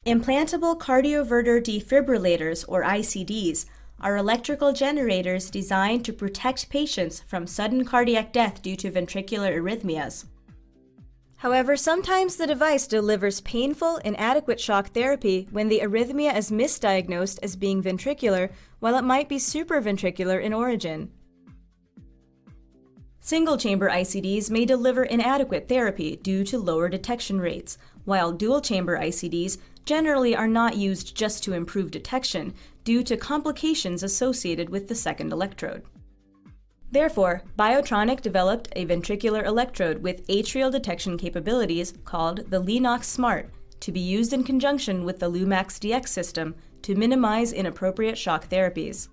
Implantable cardioverter-defibrillators, or ICDs, are electrical generators designed to protect patients from sudden cardiac death due to ventricular arrhythmias. However, sometimes the device delivers painful, inadequate shock therapy when the arrhythmia is misdiagnosed as being ventricular, while it might be supraventricular in origin. Single-chamber ICDs may deliver inadequate therapy due to lower detection rates, while dual-chamber ICDs generally are not used just to improve detection due to complications associated with the second electrode. Therefore, BIOTRONIK developed a ventricular electrode with atrial detection capabilities called the LinoxSMART to be used in conjunction with the Lumax DX system to minimize inappropriate shock therapies.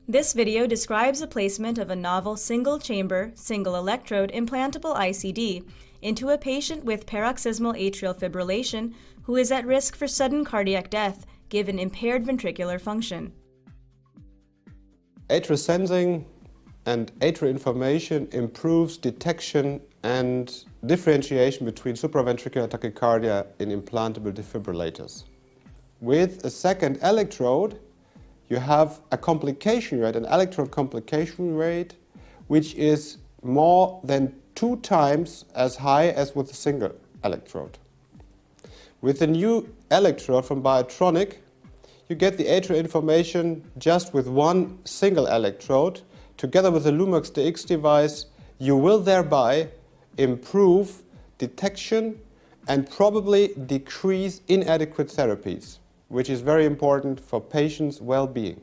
This video describes the placement of a novel single-chamber, single-electrode implantable ICD into a patient with paroxysmal atrial fibrillation who is at risk for sudden cardiac death given impaired ventricular function. Atrial sensing and atrial information improves detection and differentiation between supraventricular tachycardia in implantable defibrillators. With a second electrode, you have a complication rate, an electrode complication rate, which is more than 2 times as high as with a single electrode. With the new electrode from BIOTRONIK, you get the atrial information just with one single electrode. Together with the Lumax DX device, you will thereby improve detection and probably decrease inadequate therapies, which is very important for patients' well-being.